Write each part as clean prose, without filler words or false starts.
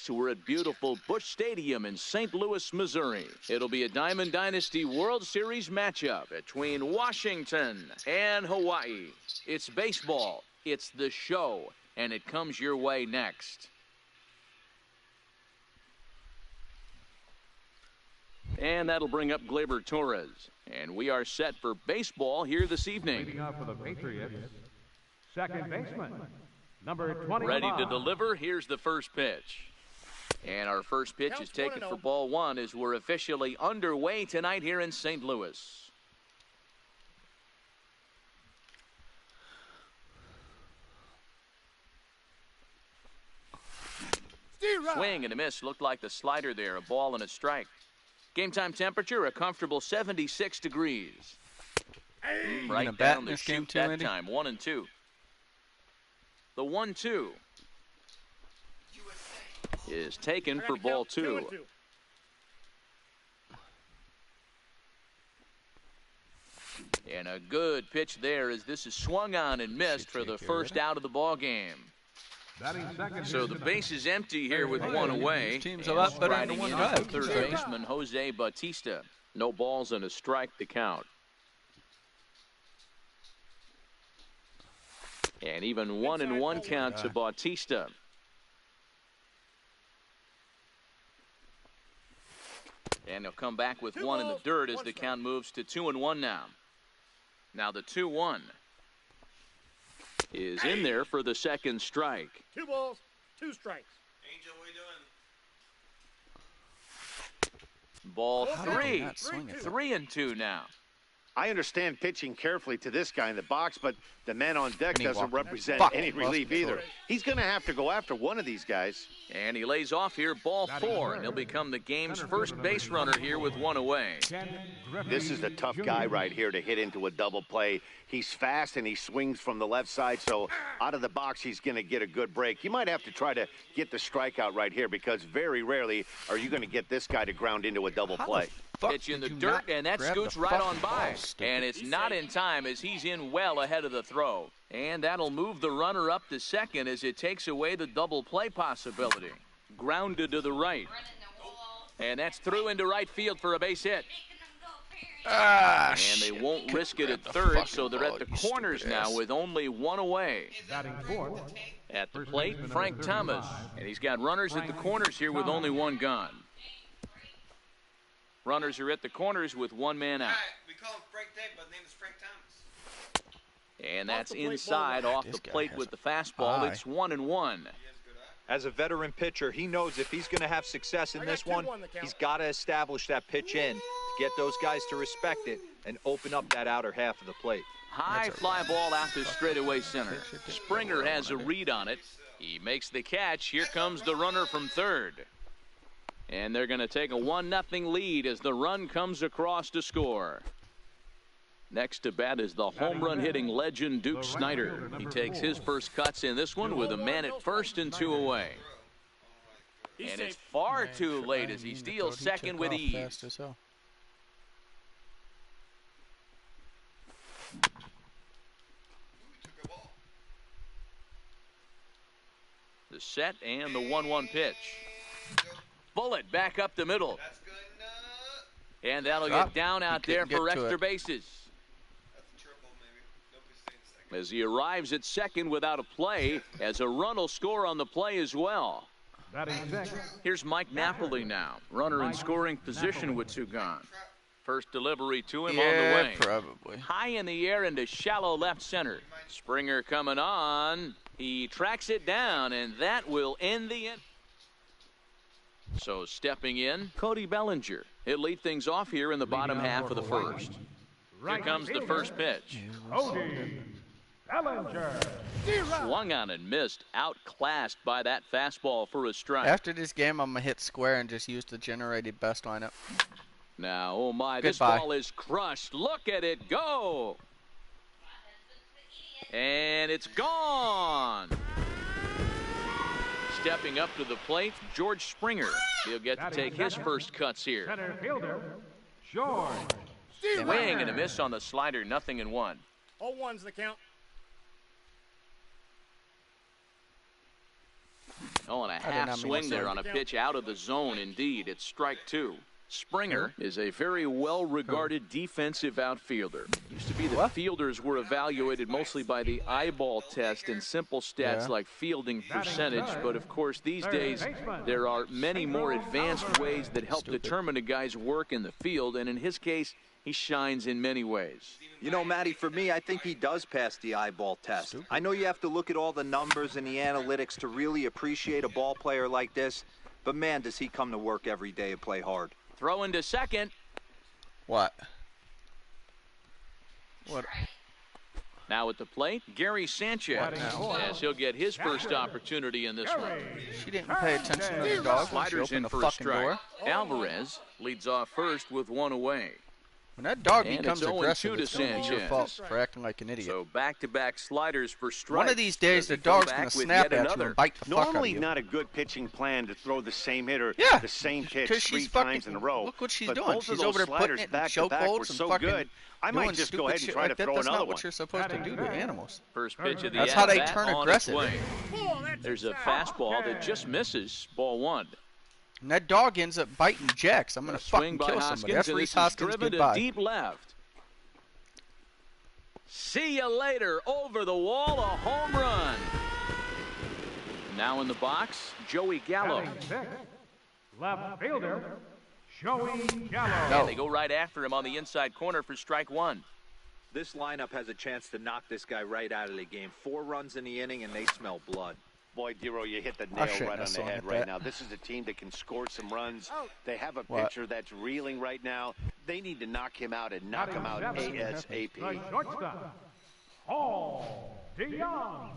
Next, we're at beautiful Busch Stadium in St. Louis, Missouri. It'll be a Diamond Dynasty World Series matchup between Washington and Hawaii. It's baseball, it's the show, and it comes your way next. And that'll bring up Gleyber Torres. And we are set for baseball here this evening. Leading off for the Patriots, second baseman, number 20. Ready to deliver. Here's the first pitch. And our first pitch is taken for ball one as we're officially underway tonight here in St. Louis. Swing and a miss. Looked like the slider there. A ball and a strike. Game time temperature, a comfortable 76 degrees. Right down the chute that time, 1-2. The 1-2 is taken for ball two. And a good pitch there as this is swung on and missed for the first out of the ball game. So the base is empty here with one away. Team's a lot better than one drive. Third baseman Jose Bautista. No balls and a strike to count. And even 1-1 count to Bautista. And he'll come back with one in the dirt as the count moves to 2-1 now. Now the 2-1 is in there for the second strike. 2 balls, 2 strikes. Angel, what are you doing? Ball three. 3-2 now. I understand pitching carefully to this guy in the box, but the man on deck doesn't represent any relief either. He's going to have to go after one of these guys. And he lays off here, ball 4, and he'll become the game's first base runner here with one away. This is a tough guy right here to hit into a double play. He's fast and he swings from the left side, so out of the box he's going to get a good break. You might have to try to get the strikeout right here because very rarely are you going to get this guy to ground into a double play. Pitch in the dirt, and that scoots right on by. And it's not in time as he's in well ahead of the throw. And that'll move the runner up to second as it takes away the double play possibility. Grounded to the right. And that's through into right field for a base hit. And they won't risk it at third, so they're at the corners now with only one away. At the plate, Frank Thomas. And he's got runners at the corners here with only one gone. Runners are at the corners with one man out. We call him Frank Tate, but his name is Frank Thomas. And that's inside off the plate with the fastball. It's 1-1. As a veteran pitcher, he knows if he's going to have success in this one, he's got to establish that pitch in to get those guys to respect it and open up that outer half of the plate. High fly ball out to straightaway center. Springer has a read on it. He makes the catch. Here comes the runner from third. And they're going to take a 1-0 lead as the run comes across to score. Next to bat is the home run hitting legend Duke Snider. He takes his first cuts in this one with a man at first and 2 away. And it's far too late as he steals second with ease. The set and the 1-1 pitch. Bullet back up the middle. And that'll get down out there for extra bases. As he arrives at second without a play, as a run will score on the play as well. Here's Mike Napoli now, runner in scoring position with 2 gone. First delivery to him on the way. Probably. High in the air into shallow left center. Springer coming on. He tracks it down, and that will end the inning. So stepping in, Cody Bellinger. He'll lead things off here in the bottom half of the first. Here comes the first pitch. Cody Bellinger. Swung on and missed, outclassed by that fastball for a strike. After this game, I'm going to hit square and just use the generated best lineup. Now, oh my, this ball is crushed. Look at it go. And it's gone. Stepping up to the plate, George Springer. He'll get to take his first cuts here. Center fielder, George. Swing and a miss on the slider, 0-1. All ones the count. Oh, and a did half not mean swing to there say. on a pitch out of the zone. Indeed, it's strike 2. Springer is a very well-regarded defensive outfielder. Used to be that fielders were evaluated mostly by the eyeball test and simple stats like fielding percentage. But, of course, these days there are many more advanced ways that help determine a guy's work in the field. And in his case, he shines in many ways. You know, Matty, for me, I think he does pass the eyeball test. I know you have to look at all the numbers and the analytics to really appreciate a ball player like this. But, man, does he come to work every day and play hard. Throw into second. What? Now at the plate, Gary Sanchez, as he'll get his first opportunity in this one. She didn't pay attention to the dog when she Sliders opened in the for a fucking strike. door. Alvarez leads off first with 1 away. When that dog And becomes it's 0-2 aggressive, to it's going to be your Sanchez. fault for acting like an idiot. So back-to-back sliders for strikes. One of these days, Does he the come dog's back going to with snap yet at you another? and bite the fuck out of Normally you. not a good pitching plan to throw the same hitter Yeah, the same pitch 'cause 3 she's times fucking- in a row. look what she's but doing. Both She's of those over there putting sliders it in back to back were chokeholds and so fucking good. I doing might just go stupid ahead and shit try like to that. throw That's another not one. what you're supposed to do to animals. First pitch of the That's how they at-bat turn on its aggressive. way. There's a fastball that just misses. Ball 1. And that dog ends up biting jacks. I'm going to Swing fucking by kill Hoskins, somebody. That's and Reese this is Hoskins driven to goodbye. deep left. See you later. Over the wall, a home run. Now in the box, Joey Gallo. Batting sixth, left fielder, Joey Gallo. No. And they go right after him on the inside corner for strike 1. This lineup has a chance to knock this guy right out of the game. 4 runs in the inning, and they smell blood. Boy, Dero, you hit the I nail shouldn't right have on the swung head at right that. now. This is a team that can score some runs. They have a What? pitcher that's reeling right now. They need to knock him out and knock him out Batting seventh, ASAP. the shortstop, Paul DeYoung.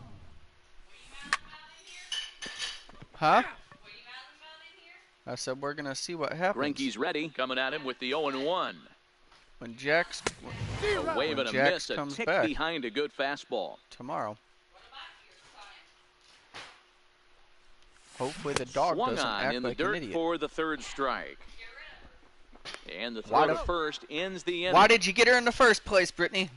Huh? I said we're going to see what happens. Greinke's ready, coming at him with the 0-1. When Jax A wave and a Jax miss, a comes tick back. behind a good fastball. tomorrow. Hopefully the dog Swung doesn't on act in the like an dirt idiot. for the 3rd strike. And the Why throw to the- first ends the inning. Why did you get her in the first place, Brittany?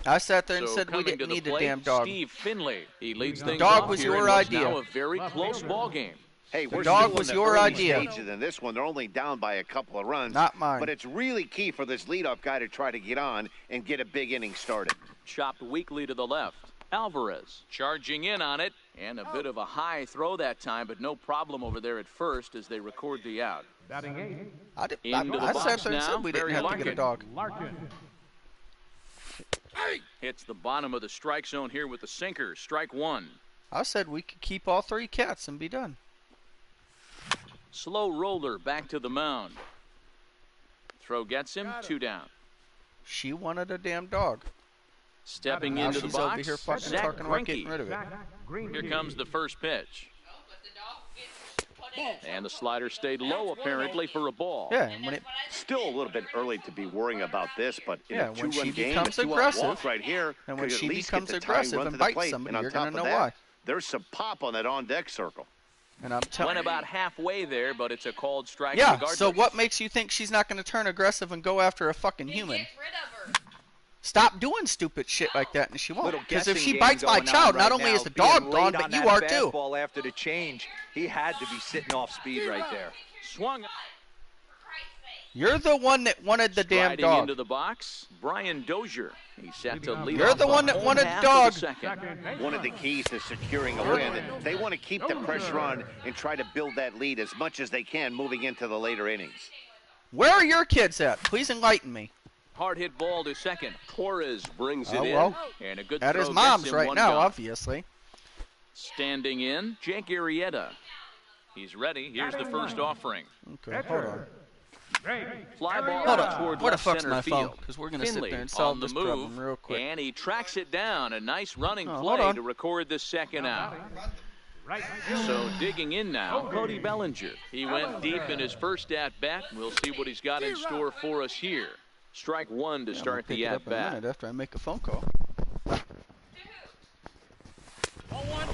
I sat there and So said we coming didn't to the need a plate, damn dog. Steve Finley. He leads The things dog off was here your in what's idea. now a very close ball game. Hey, we're dog still was in the your early idea. stages in this one. They're only down by a couple of runs. Not mine. But it's really key for this leadoff guy to try to get on and get a big inning started. Chopped weakly to the left. Alvarez charging in on it, and a bit of a high throw that time, but no problem over there at first as they record the out. Batting eighth, Into the I box sat there and now, said we didn't Barry have to get a Larkin. dog. Larkin. Hits the bottom of the strike zone here with the sinker. Strike 1. I said we could keep all 3 cats and be done. Slow roller back to the mound. Throw gets him, 2 down. She wanted a damn dog. Stepping Now into the she's over box, here fucking Zach talking about getting Greinke. rid of it. Zach Greinke. Here comes the first pitch. And the slider stayed low apparently for a ball. Yeah, and when it Still a little bit early to be worrying about this, but in Yeah, a when two-run she game, becomes a 2-out aggressive, walk right here and when could at she least becomes get the tying aggressive run and to the bites plate. somebody, And on you're top gonna of know that, why. there's some pop on that on-deck circle. and I'm telling Went about halfway there, but it's a called strike Yeah, regardless. so what makes you think she's not going to turn aggressive and go after a fucking human? Get rid of her. Stop doing stupid shit like that, and she won't. Little Because if guessing she game bites my going child, on not right only now. is the Being dog late gone, on but you that are too. fastball after the change, he had to be sitting off speed right there. Swung You're the one that wanted the damn striding dog. into the box. Brian Dozier. He's set to lead You're off the one that home wanted half dog. of the second. One of the keys to securing a win. They want to keep the pressure on and try to build that lead as much as they can moving into the later innings. Where are your kids at? Please enlighten me. Hard hit ball to second. Torres brings it Oh, in. well. And a good At throw his gets mom's him right one now, gone. obviously. Standing in, Jake Arrieta. He's ready. Here's the first offering. Okay, hold on. Fly ball Hold out on. toward Where the left fuck's center my phone? field. Because we're going to sit Finley there and solve on the this move, problem real quick. and he tracks it down. A nice running Oh, hold play on. to record the second out. Right. So digging in now, Cody Bellinger. He went deep in his first at-bat. We'll see what he's got in store for us here. Strike 1 to I'm gonna start pick the it up in a at-bat. minute after I make a phone call. A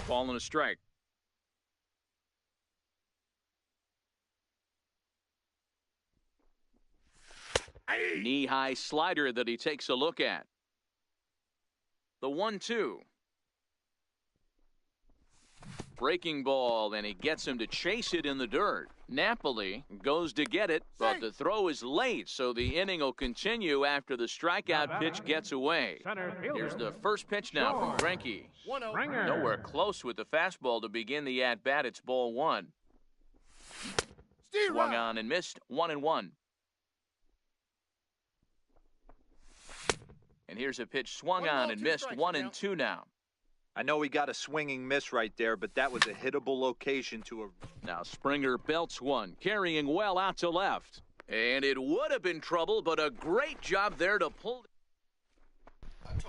ball and a strike. Knee-high slider that he takes a look at. The 1-2. Breaking ball, and he gets him to chase it in the dirt. Napoli goes to get it, but the throw is late, so the inning will continue after the strikeout pitch gets away. Here's the first pitch now from Greinke. Nowhere close with the fastball to begin the at-bat. It's ball one. Swung on and missed, 1-1. And here's a pitch swung on and missed, 1-2 now. I know he got a swinging miss right there, but that was a hittable location to a... Now Springer belts one, carrying well out to left. And it would have been trouble, but a great job there to pull.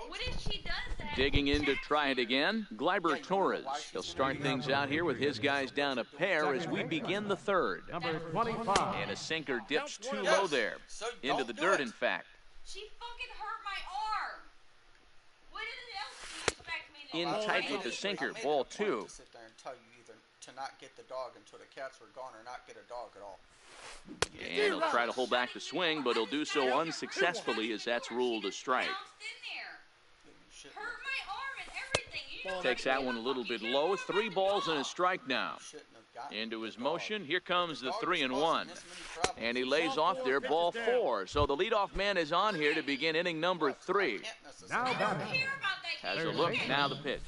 What if she does that? Digging in to try it again, Gleyber Torres. He'll start things out here with his guys down a pair as we begin the third. Number 25. And a sinker dips too low there. Into the dirt, in fact. She fucking hurt my arm. What else do you expect me to In do? tight with the sinker, ball two. To sit there and tell you either to not get the dog until the cats were gone or not get a dog at all. And he'll try to hold back the swing, but he'll do so unsuccessfully as that's ruled a strike. Hurt my arm and everything. You know Takes that one a little bit low. 3 balls and a strike now. Into his motion, here comes the 3-1. And he lays off there, ball 4. So the leadoff man is on here to begin inning number 3. Now batting. Has a look, now the pitch.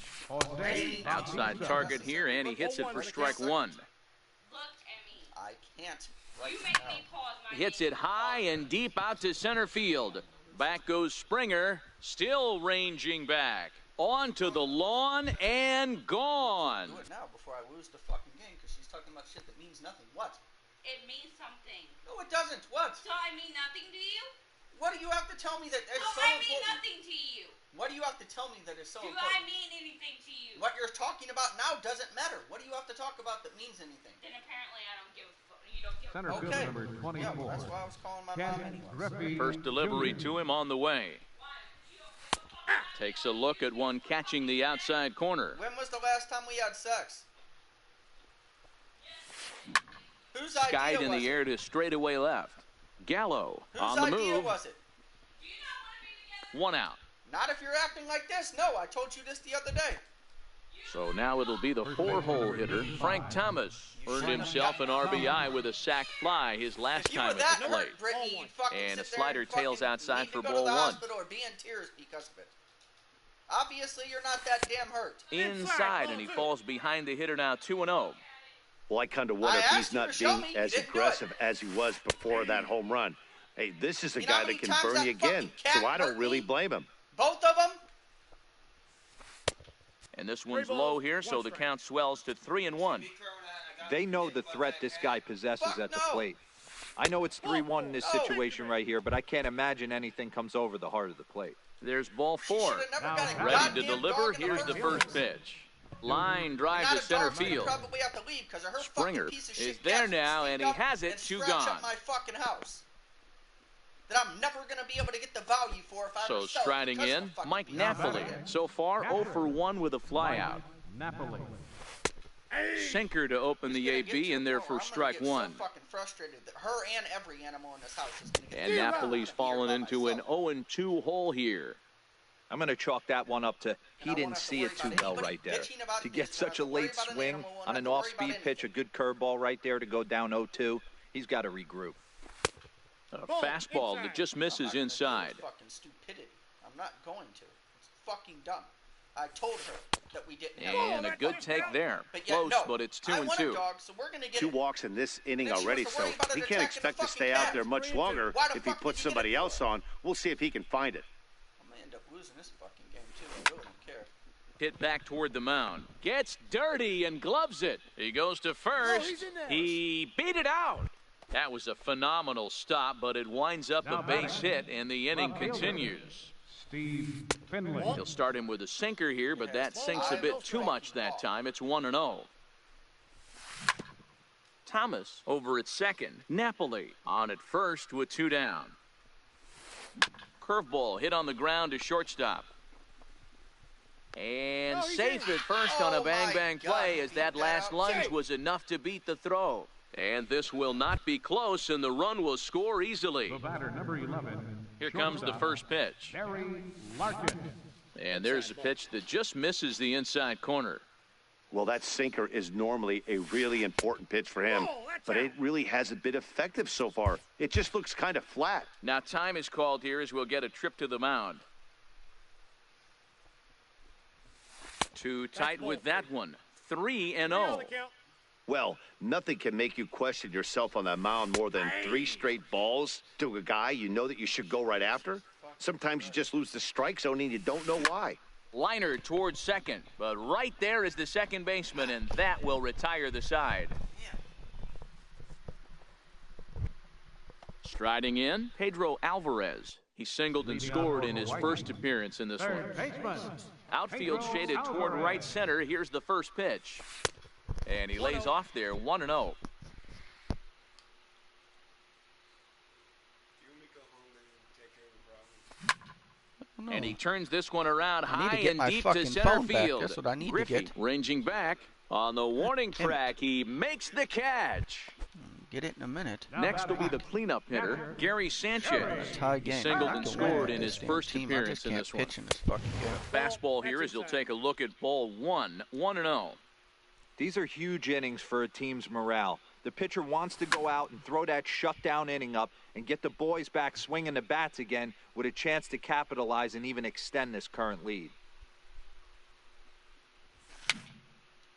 Outside target here, and he hits it for strike 1. Look at me. I can't right You make now. me pause my Hits game. it high and deep out to center field. Back goes Springer, still ranging back. On to the lawn and gone. Do it now before I lose the fucking game because she's talking about shit that means nothing. What? It means something. No, it doesn't. What? So I mean nothing to you? What do you have to tell me that is So so I mean important? nothing to you. What do you have to tell me that is so Do important? I mean anything to you? What you're talking about now doesn't matter. What do you have to talk about that means anything? Then apparently I don't give a fuck. You don't give a Center fuck. fielder Okay. number Yeah, well, 24. that's why I was calling my mom Ken anyway. Griffey First delivery Jr. to him on the way. Takes a look at one catching the outside corner. When was the last time we had sex? Whose Skied idea in was the it? air to straightaway left. Gallo Whose on the idea move. was it? One out. Not if you're acting like this. No, I told you this the other day. So now it'll be the 4-hole hitter, Frank Thomas. Earned himself an RBI with a sack fly his last If you time were at that the plate. hurt, Brittany, you'd fucking And a sit there slider and fucking tails outside need to for go to ball the 1. hospital or be in tears because of it. Obviously, you're not that damn hurt. Inside, and he falls behind the hitter now 2-0. Well, I kind of wonder I if asked he's you not to show being me. You as didn't do aggressive as he was before that home run. Hey, this is a You know guy how many that can times burn that you again, fucking cat so I don't hurt really me? blame him. Both of them? And this one's low here, so the count swells to 3-1. They know the threat this guy possesses Fuck at the no. plate. I know it's 3-1 in this No. situation right here, but I can't imagine anything comes over the heart of the plate. There's ball She 4. should've never Now got a Ready to goddamn deliver. dog in the Here's the first first place. pitch. Line drive Not to a center dog's gonna field. probably have to leave because of her Springer fucking piece of is shit there cats that now, sneak and he up has it, and two scratch gone. up my fucking house. That I'm never gonna be able to get the value for if I So ever sell it striding because of in, the fucking Mike piece of Napoli. shit. So far, 0 for 1 with a flyout. Napoli. Sinker to open the It's gonna get AB to in the there point for where I'm strike gonna get 1. So fucking frustrated that her and every animal in this house is gonna get And Napoli's fallen into an 0-2 hole here. I'm going to chalk that one up to And he I didn't won't have to see worry it too about well anybody right there. bitching about To this. get Don't such a have to worry late about an swing animal, won't on have an to worry about off-speed pitch, a anything. good curveball right there to go down 0-2, he's got to regroup. A fastball that just misses I'm not gonna inside. do this fucking stupidity. I'm not going to. It's fucking dumb. I told her that we didn't have And a good take there. But yet, Close, no. but it's I want a 2-2. dog, so we're gonna get 2 it. walks in this inning Then she already, wants to so worry about it he can't attacking expect the to stay fucking out there cat. much longer Why the if he fuck did puts you get somebody it for? else on. We'll see if he can find it. I'm gonna end up losing this fucking game too. I really don't care. Hit back toward the mound. Gets dirty and gloves it. He goes to first. he's in there. He beat it out. That was a phenomenal stop, but it winds up a base hit, and the inning Left fielder, continues. Steve Finley. He'll start him with a sinker here, but that sinks a bit too much that time. It's 1-0. Thomas over at second. Napoli on at first with 2 down. Curveball hit on the ground to shortstop. And safe at first on a Oh, my bang-bang God, play he as beat that that last out. lunge Safe. was enough to beat the throw. And this will not be close, and the run will score easily. The batter, number 11. Here comes the shortstop, first pitch. Barry Larkin. And there's a pitch that just misses the inside corner. Well, that sinker is normally a really important pitch for him, but it really hasn't been effective so far. It just looks kind of flat. Now time is called here as we'll get a trip to the mound. Too tight with that one. 3-0. Well, nothing can make you question yourself on that mound more than 3 straight balls to a guy you know that you should go right after. Sometimes you just lose the strike zone and you don't know why. Liner towards second, but right there is the second baseman, and that will retire the side. Striding in, Pedro Alvarez. He singled and scored in his first appearance in this one. Outfield shaded toward right center. Here's the first pitch. And he lays off there, 1-0. And he turns this one around high and deep to center field. That's what I need Griffey to get. ranging back on the warning track. He makes the catch. Get it in a minute. Next will be the cleanup hitter, Gary Sanchez. Tie He game. singled and scored in his This damn first team, appearance I just in can't this one. pitch in this fucking game. Fastball here as he'll take a look at ball 1, 1-0. These are huge innings for a team's morale. The pitcher wants to go out and throw that shutdown inning up and get the boys back swinging the bats again with a chance to capitalize and even extend this current lead.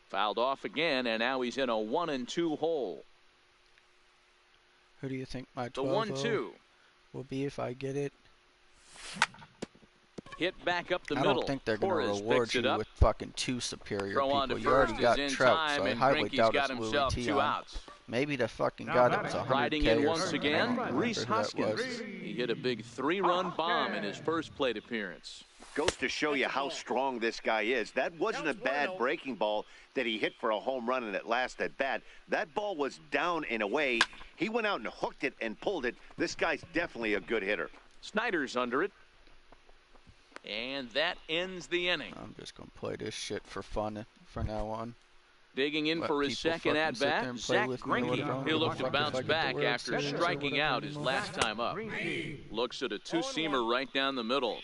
Fouled off again, and now he's in a 1-2 hole. Who do you think my The 12-0 1-2. will be if I get it? Hit back up the I middle. don't think they're going to Torres reward picks it you up. with fucking 2 superior Throw on to people. You already first got is in Trout, time, so I and highly Greinke's doubt got it's himself Louis 2 Tion. outs. Maybe the fucking guy that was 100K Riding in or once something. I again, don't remember Reese who that Hoskins. was. He hit a big 3-run bomb in his first plate appearance. Goes to show you how strong this guy is. That wasn't a bad breaking ball that he hit for a home run in that last at bat. That ball was down and away. He went out and hooked it and pulled it. This guy's definitely a good hitter. Snyder's under it. And that ends the inning. I'm just going to play this shit for fun from now on. Digging in Let for his people second fucking sit there at-bat, and play Zach with me or whatever. Greinke. He'll look to Fuck if I bounce get the back World after Series or striking whatever out his anymore. last time up. Looks at a 2-seamer right down the middle.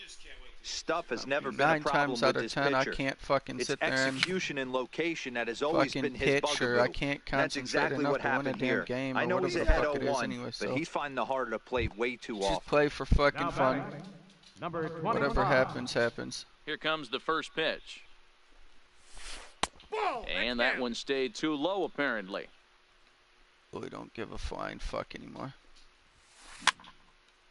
Stuff has never been a 9 problem times with out of this 10, I pitcher. can't fucking It's sit there and execution and location that has always fucking been his pitch, or bugaboo. I can't That's concentrate exactly enough what to win a happened damn here. game I or know whatever he's the ahead fuck it is 0-1, anyway, but so he's finding the heart of the plate way too just often. play for fucking Now fun. batting, number 25. Whatever happens, happens. Here comes the first pitch. And that one stayed too low, apparently. We don't give a flying fuck anymore.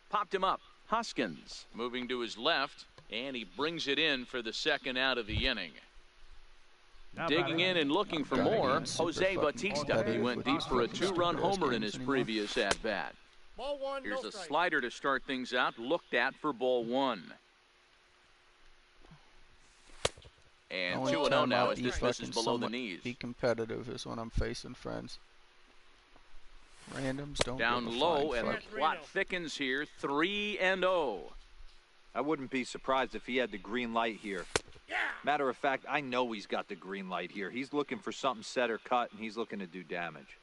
Popped him up. Hoskins moving to his left, and he brings it in for the second out of the inning. Now Digging batting, in and looking for Gotta more, get super Jose fucking Bautista. He competitive went with deep these for a fucking 2-run stupid-ass homer in games his anymore. previous at-bat. Ball 1, Here's no a strike. slider to start things out, looked at for ball 1. And Only 2-0 time now I'll as be this misses fucking below the somewhat knees. Be competitive is when I'm facing friends. Randoms don't Down give a low, flying and fuck. the plot thickens here, 3-0. I wouldn't be surprised if he had the green light here. Matter of fact, I know he's got the green light here. He's looking for something set or cut, and he's looking to do damage.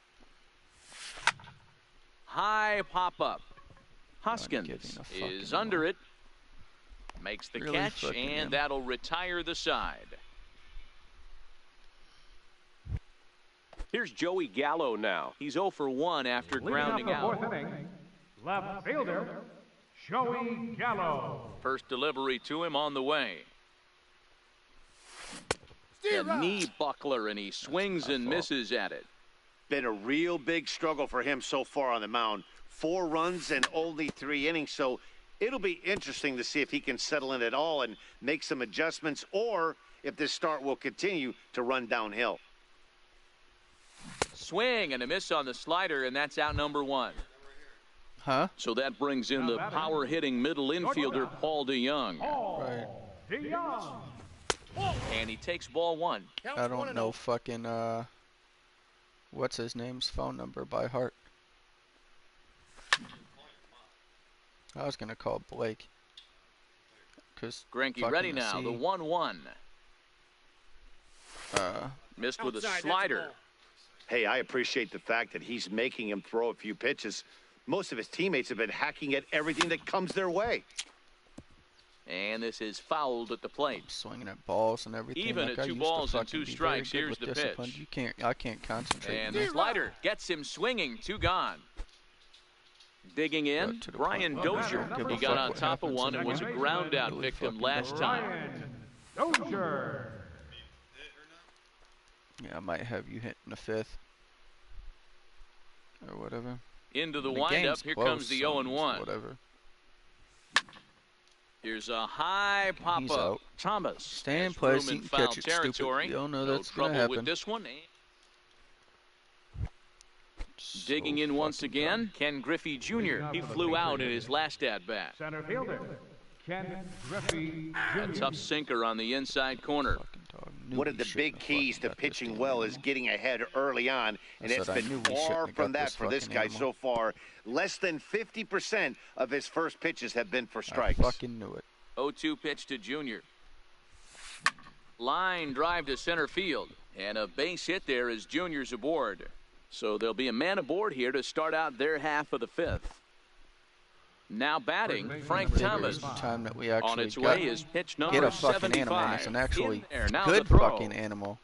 High pop-up. getting Hoskins a fucking is under it. Makes the Really catch, fucking and am. that'll retire the side. Here's Joey Gallo now. He's 0 for 1 after Leading grounding up the out. fourth inning, left fielder, Joey Gallo. First delivery to him on the way. Steer A out. knee buckler, and he swings and fault. misses at it. Been a real big struggle for him so far on the mound. 4 runs and only 3 innings, so it'll be interesting to see if he can settle in at all and make some adjustments, or if this start will continue to run downhill. Swing and a miss on the slider, and that's out number 1. Huh? So that brings in the power-hitting middle infielder, Paul DeYoung. Right. DeYoung. And he takes ball 1. Counts I don't 1-0. know fucking, what's his name's phone number by heart. I was going to call Blake. Cause Greinke fucking ready I now, the see, 1-1. Missed with a Outside, that's slider. ball. Hey, I appreciate the fact that he's making him throw a few pitches. Most of his teammates have been hacking at everything that comes their way. And this is fouled at the plate. Swinging at balls and everything. Even like at I 2 used balls to and 2 fucking be strikes, very here's good the with discipline. pitch. I can't concentrate. And on the that. slider gets him swinging. 2 gone. Digging in, to the Brian point. Dozier. Give a He fuck got on what top of happens one in and was a the ground out Really victim fucking last don't. time. Ryan Dozier. Yeah, I might have you hitting the 5th or whatever. Into the The windup. game's Here close, comes the so 0-1. Whatever. Here's a high He's pop-up. out. Thomas Stay in has place, room you in can foul catch it, stupid. territory. You don't know No that's gonna trouble happen. with this one. Digging in once fucking again, dumb. Ken Griffey Jr. He flew out in his last at-bat. Center fielder, Ken Griffey Jr. A tough sinker on the inside corner. Fucking dog. Knew One we of the shouldn't big have keys fucking to got this pitching damn well is animal. getting ahead early on, and I it's said I been knew we shouldn't far have from got that this for this fucking guy animal. so far. Less than 50% of his first pitches have been for I strikes. fucking knew it. 0-2 pitch to Junior. Line drive to center field. And a base hit there as Junior's aboard. So there'll be a man aboard here to start out their half of the 5th. Now batting, Frank Figure Thomas. it's the time that we actually On its got way is pitch number get a fucking 75. animal. It's an actually In there, now good the throw. fucking animal.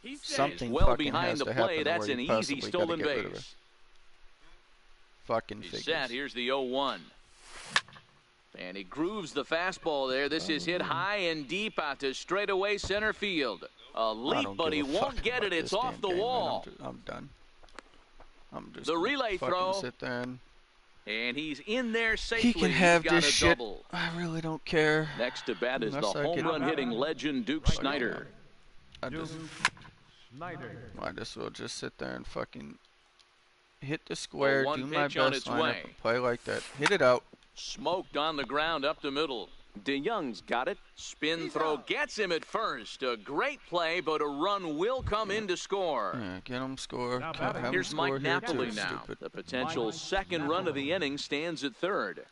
He's Something well fucking behind has the to play. happen That's where an you easy possibly gotta stolen get rid of her. base. Fucking He's figures. set. Here's the 0-1. And he grooves the fastball there. This is hit high and deep out to straightaway center field. A I leap, don't but give he a won't fuck get about it. It's this off damn the game, man. wall. I'm done. I'm just The gonna relay fucking throw. sit there and And he's in there safely. he can have He's got this a shit. double. I really don't care. Next to bat is the Unless I home get- run hitting legend Duke Snyder. I just Snyder. might as well just sit there and fucking hit the square, one do my pitch on best its lineup, way. and play like that. Hit it out. Smoked on the ground up the middle. DeYoung's got it. Spin throw gets him at first. A great play, but a run will come in to score. Yeah, get him score. Now Can't have him Here's score Mike here Napoli too, now. stupid. The potential second run of the inning stands at third.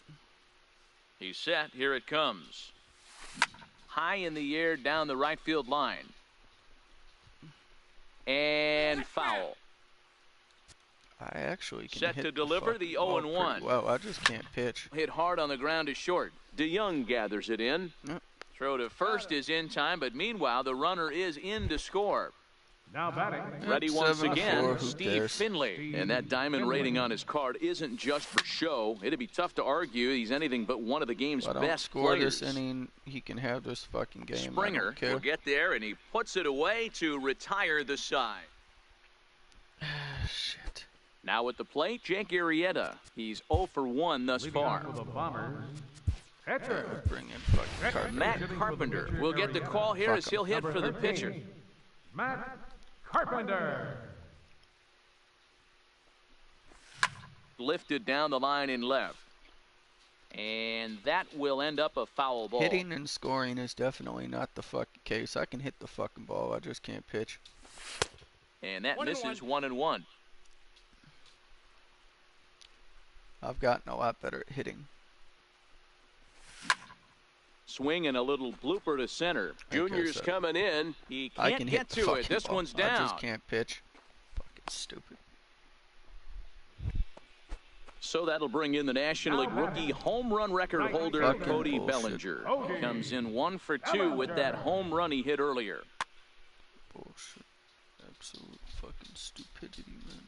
He's set. Here it comes. High in the air down the right field line. And foul. I actually can Set hit to deliver the fucking ball 0-1. pretty well. I just can't pitch. Hit hard on the ground to short. DeYoung gathers it in. Yep. Throw to first is in time, but meanwhile the runner is in to score. Now batting, Ready once 7-4, again, who Steve cares? Finley. And that diamond Finley. rating on his card isn't just for show. It'd be tough to argue he's anything but one of the game's If I don't best score players. this inning, he can have this fucking game. I Springer don't care. will get there, and he puts it away to retire the side. Shit. Now at the plate, Jake Arrieta. He's 0 for 1 thus leading far. off for the Bombers, pitcher, Bring in fucking Carter. Matt Carpenter will get the call here as he'll hit for the pitcher. Matt Carpenter. Lifted down the line in left. And that will end up a foul ball. Hitting and scoring is definitely not the fucking case. I can hit the fucking ball. I just can't pitch. And that 1-1. misses 1-1. I've gotten a lot better at hitting. Swing and a little blooper to center. I guess Junior's so. coming in. He I can't can get hit the to it. fucking This ball. one's I down. just can't pitch. Fucking stupid. So that'll bring in the National League rookie home run record holder Fucking Cody bullshit. Bellinger. Cody Comes in 1 for 2 with that home run he hit earlier. Bullshit. Absolute fucking stupidity, man.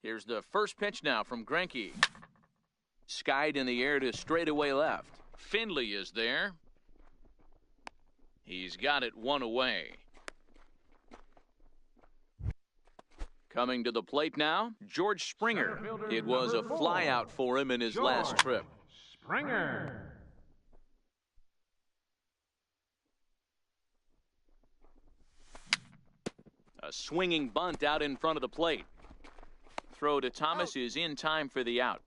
Here's the first pitch now from Greinke. Skied in the air to straightaway left. Finley is there. He's got it one away. Coming to the plate now, George Springer. It was a flyout for him in his last trip. Springer. A swinging bunt out in front of the plate. Throw to Thomas is in time for the out.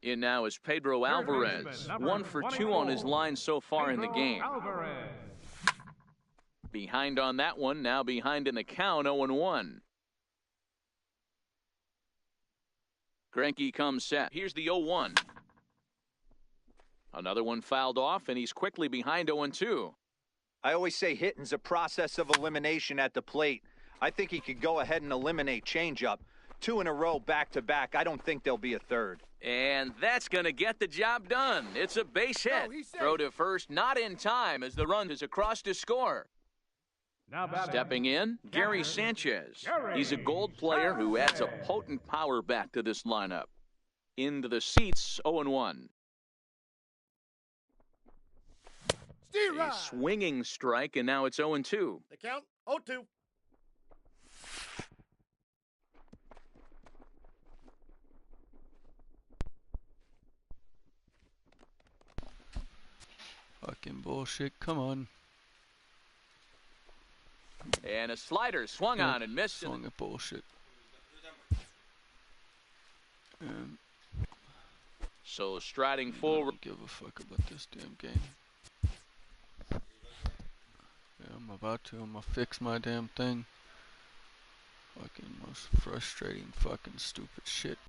In now is Pedro Alvarez. 1 for 2 on his line so far in the game. Alvarez. Behind on that one, now behind in the count, 0-1. Greinke comes set. Here's the 0-1. Another one fouled off, and he's quickly behind 0-2. I always say hitting's a process of elimination at the plate. I think he could go ahead and eliminate changeup. 2 in a row back-to-back. I don't think there'll be a third. And that's going to get the job done. It's a base hit. Throw to first, not in time as the run is across to score. Now batting. Stepping in, Gary Sanchez. He's a Gold player who adds a potent power back to this lineup. Into the seats, 0-1. A swinging strike, and now it's 0-2. The count, 0-2. Fucking bullshit. Come on. And a slider swung on and missed. Swung at bullshit. So striding I forward. don't give a fuck about this damn game. Yeah, I'm about to. I'm gonna fix my damn thing. Fucking most frustrating fucking stupid shit.